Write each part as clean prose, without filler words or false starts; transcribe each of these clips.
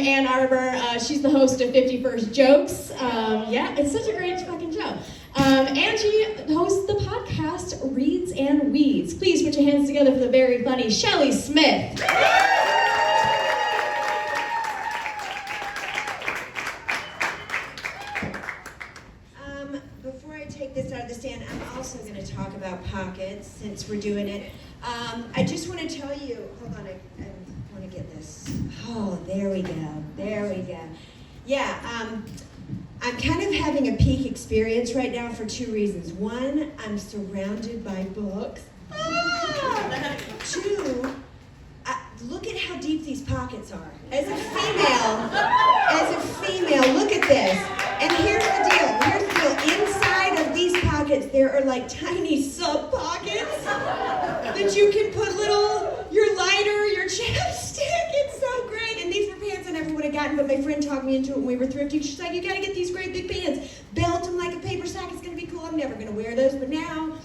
Ann Arbor. She's the host of 51st Jokes. Yeah, it's such a great fucking show. Angie hosts the podcast Reads and Weeds. Please put your hands together for the very funny Shelly Smith. Before I take this out of the stand, I'm also going to talk about pockets since we're doing it. I just want to tell you, hold on, I want to get this. Oh, there we go. There we go. Yeah, I'm kind of having a peak experience right now for two reasons. One, I'm surrounded by books. Two, look at how deep these pockets are. As a female, look at this. And here's the deal. Inside of these pockets, there are like tiny sub-pockets that you can put your lighter, your chapstick. It's so great. And these were pants I never would have gotten, but my friend talked me into it when we were thrifting. She's like, you gotta get these great big pants. Belt them like a paper sack. It's gonna be cool. I'm never gonna wear those, but now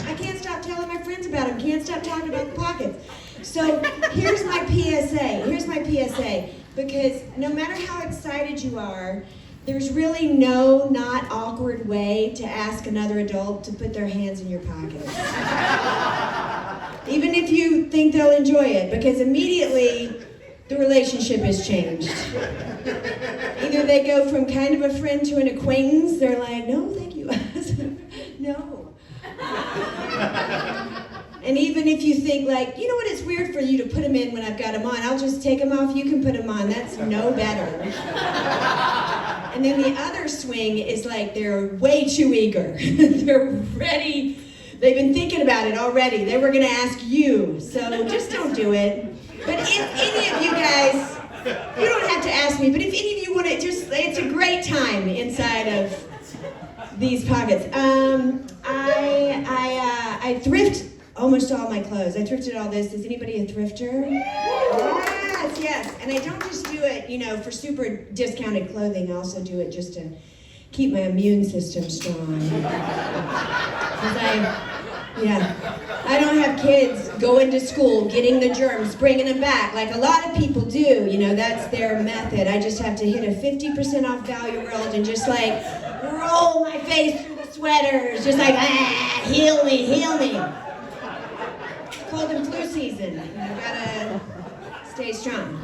I can't stop telling my friends about them. Can't stop talking about the pockets. So here's my PSA. Because no matter how excited you are, there's really no not awkward way to ask another adult to put their hands in your pockets. Even if you think they'll enjoy it, because immediately the relationship has changed. Either they go from kind of a friend to an acquaintance, they're like, no, thank you. No. And even if you think like, you know what, it's weird for you to put them in when I've got them on, I'll just take them off, you can put them on, that's no better. And then the other swing is like they're way too eager. They're ready, they've been thinking about it already, they were gonna ask you, so just don't do it. But if any of you guys, you don't have to ask me, but if any of you want to, it's a great time inside of these pockets. I thrift almost all my clothes. I thrifted all this. Is anybody a thrifter? Yes. And I don't just do it, for super discounted clothing. I also do it just to keep my immune system strong. Because I don't have kids going to school, getting the germs, bringing them back, like a lot of people do. That's their method. I just have to hit a 50% off value world and just like roll my face through the sweaters, just like, heal me. It's cold and flu season. I gotta stay strong.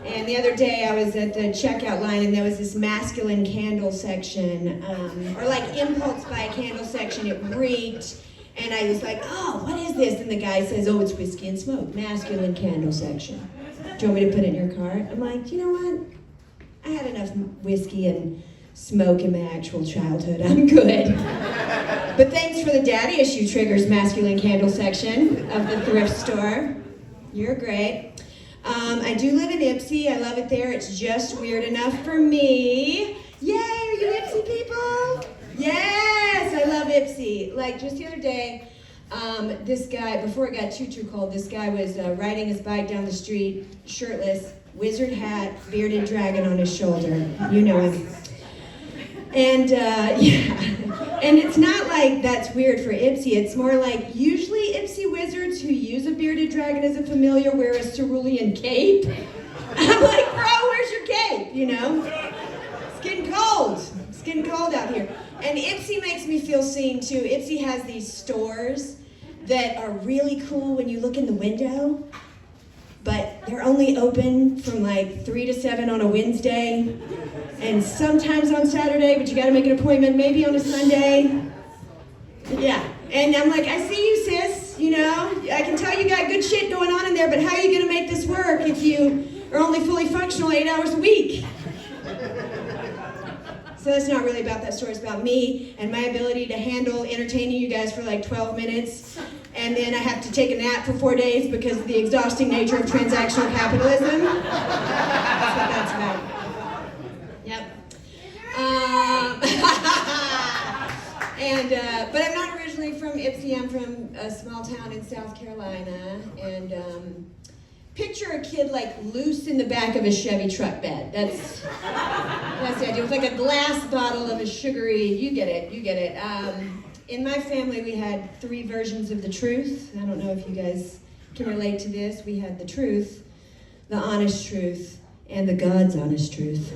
And the other day I was at the checkout line and there was this masculine candle section, or like impulse buy candle section. It reeked. And I was like, oh, what is this? And the guy says, oh, it's whiskey and smoke, masculine candle section. Do you want me to put it in your cart? I'm like, you know what? I had enough whiskey and smoke in my actual childhood. I'm good. But thanks for the daddy issue triggers masculine candle section of the thrift store. You're great. I do live in Ypsi. I love it there. It's just weird enough for me. Yay, are you Ypsi people? Yes, I love Ypsi. Like just the other day, this guy, before it got too cold, this guy was riding his bike down the street, shirtless, wizard hat, bearded dragon on his shoulder. You know him. And and it's not like that's weird for Ypsi. It's more like usually Ypsi wizards who use a bearded dragon as a familiar wear a cerulean cape. I'm like, bro, where's your cape? It's getting cold out here. And Ypsi makes me feel seen too. Ypsi has these stores that are really cool when you look in the window, but they're only open from like 3 to 7 on a Wednesday, and sometimes on Saturday, but you gotta make an appointment, maybe on a Sunday. Yeah, and I'm like, I see you, sis, I can tell you got good shit going on in there, but how are you gonna make this work if you are only fully functional 8 hours a week? So it's not really about that story, it's about me and my ability to handle entertaining you guys for like 12 minutes, and then I have to take a nap for 4 days because of the exhausting nature of transactional capitalism. That's what that's about. Yep. But I'm not originally from Ypsi. I'm from a small town in South Carolina, and picture a kid like loose in the back of a Chevy truck bed. That's the idea. With like a glass bottle of a sugary, you get it. In my family, we had 3 versions of the truth. I don't know if you guys can relate to this. We had the truth, the honest truth, and the God's honest truth.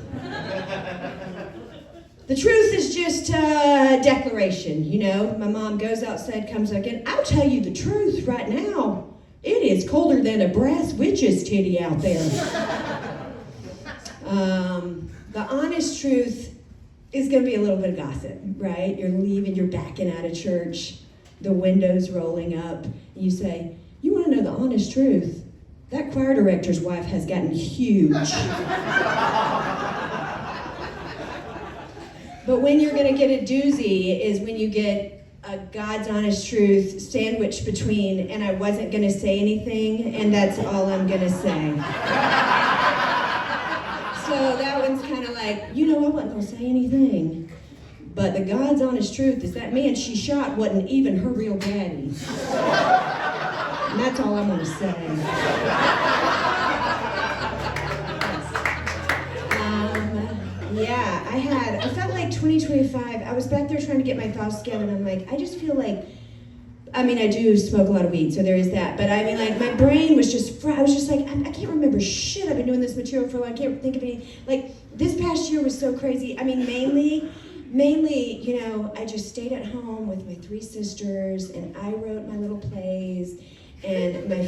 The truth is just a declaration, you know. My mom goes outside, comes back in. I'll tell you the truth right now. It is colder than a brass witch's titty out there. The honest truth is going to be a little bit of gossip, right? You're leaving, you're backing out of church, the window's rolling up. You say, you want to know the honest truth? That choir director's wife has gotten huge. But when you're going to get a doozy is when you get a God's honest truth sandwiched between, and I wasn't going to say anything, and that's all I'm going to say. So that one's kind of like, you know, I wasn't going to say anything. But the God's honest truth is that man she shot wasn't even her real daddy. And that's all I'm going to say. Yeah, I felt like 2025, I was back there trying to get my thoughts together, and I'm like, I just feel like, I mean, I do smoke a lot of weed, so there is that, but I mean, like, my brain was just, I was just like, I can't remember shit. I've been doing this material for a while, I can't think of any, like, this past year was so crazy. I mean, mainly, you know, I just stayed at home with my 3 sisters, and I wrote my little plays, and my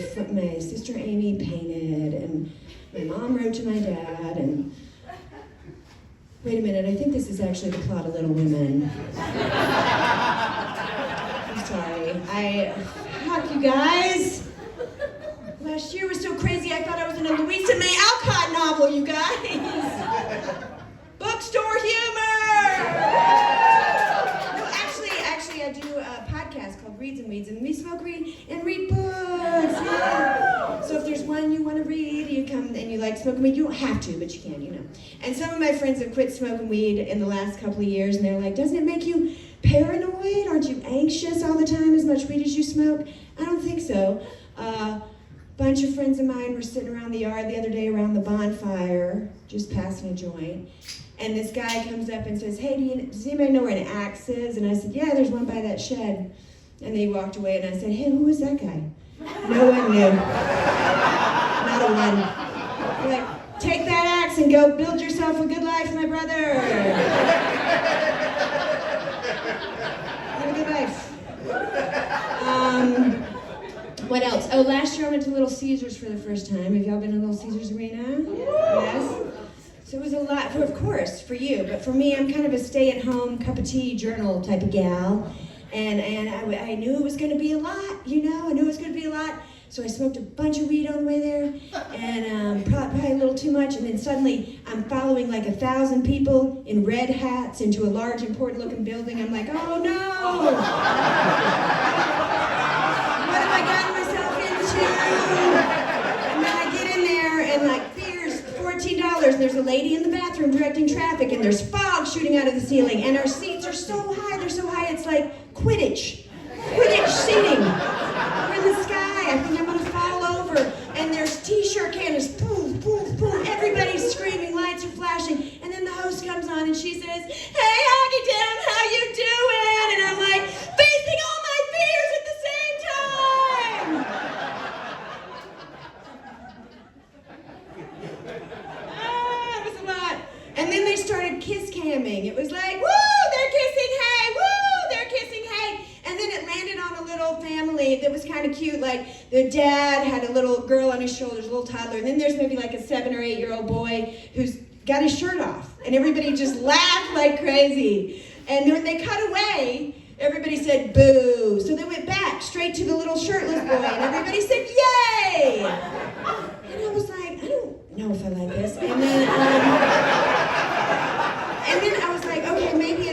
sister Amy painted, and my mom wrote to my dad, and wait a minute, I think this is actually the plot of Little Women. I'm sorry. Fuck you guys. Last year was so crazy, I thought I was in a Louisa May Alcott novel, you guys. Bookstore humor! No, actually, I do a podcast called Reads and Weeds, and we smoke weed and read books. Yeah. So if there's one you want to read, you come and you like smoking weed, you don't have to, but you can, you know. And some of my friends have quit smoking weed in the last couple of years, and they're like, doesn't it make you paranoid? Aren't you anxious all the time as much weed as you smoke? I don't think so. A bunch of friends of mine were sitting around the yard the other day around the bonfire, just passing a joint. And this guy comes up and says, hey, does anybody know where an axe is? And I said, yeah, there's one by that shed. And then he walked away, and I said, hey, who was that guy? No one knew. Not a one. Like, take that axe and go build yourself a good life, my brother. Have a good life. What else? Oh, last year I went to Little Caesars for the first time. Have y'all been to Little Caesars Arena? Yes. So it was a lot, of course, for you. But for me, I'm kind of a stay-at-home, cup of tea, journal type of gal. And I knew it was going to be a lot, you know? I knew it was going to be a lot. So I smoked a bunch of weed on the way there, and probably a little too much, and then suddenly I'm following like 1,000 people in red hats into a large, important-looking building. I'm like, oh no! What have I gotten myself into? And then I get in there, and like, beer's $14, and there's a lady in the bathroom directing traffic, and there's fog shooting out of the ceiling, and our seats are so high, it's like Quidditch seating. We're in the sky. I think I'm gonna fall over. And there's t-shirt cannons, boom, boom, boom. Everybody's screaming, lights are flashing. And then the host comes on and she says, hey, Hockey Town, how you doing? And I'm like, facing all my fears at the same time. It was a lot. And then they started kiss camming. It was like, woo, they're kissing, hey, woo, they're kissing, hey. And then it landed on a little family that was kind of cute. Like, the dad had a little girl on his shoulders, a little toddler. And then there's maybe like a 7 or 8-year-old boy who's got his shirt off. And everybody just laughed like crazy. And then when they cut away, everybody said, boo. So they went back straight to the little shirtless boy. And everybody said, yay. And I was like, I don't know if I like this. And then I was like, okay, maybe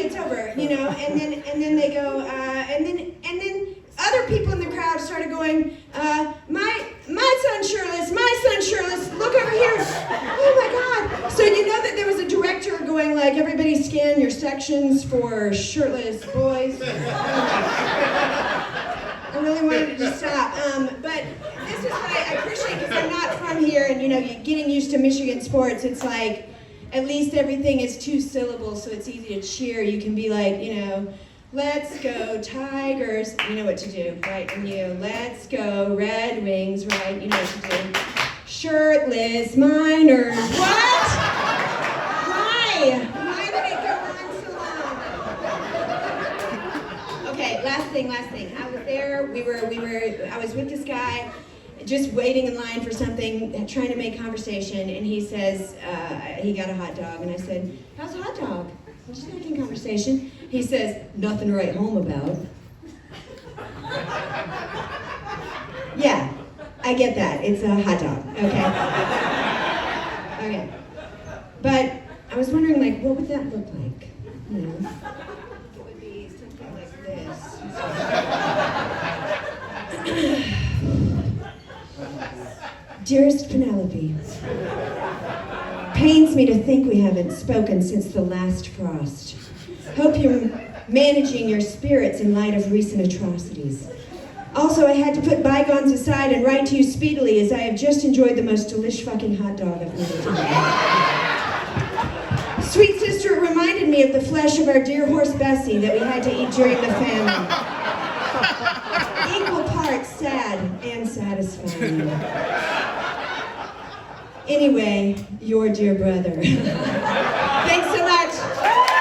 it's over, you know. And then they go, and then other people in the crowd started going, my son's shirtless, look over here. Oh my God. So you know that there was a director going like, everybody scan your sections for shirtless boys. I really wanted it to stop. But this is what I appreciate, because I'm not from here, and you know, getting used to Michigan sports, it's like, at least everything is 2 syllables, so it's easy to cheer. You can be like, you know, let's go Tigers. You know what to do, right? And you, let's go Red Wings, right? You know what to do. Shirtless miners. What? Why? Why did it go on so long? Okay, last thing. I was there, I was with this guy, just waiting in line for something, trying to make conversation, and he says, he got a hot dog, and I said, how's a hot dog? I'm just making conversation. He says, nothing to write home about. Yeah, I get that. It's a hot dog, okay? Okay. But I was wondering, like, what would that look like? You know? It would be something like this. Dearest Penelope, pains me to think we haven't spoken since the last frost. Hope you're managing your spirits in light of recent atrocities. Also, I had to put bygones aside and write to you speedily as I have just enjoyed the most delish fucking hot dog I've ever eaten. Sweet sister, it reminded me of the flesh of our dear horse Bessie that we had to eat during the famine. Equal parts sad and satisfying. Anyway, your dear brother.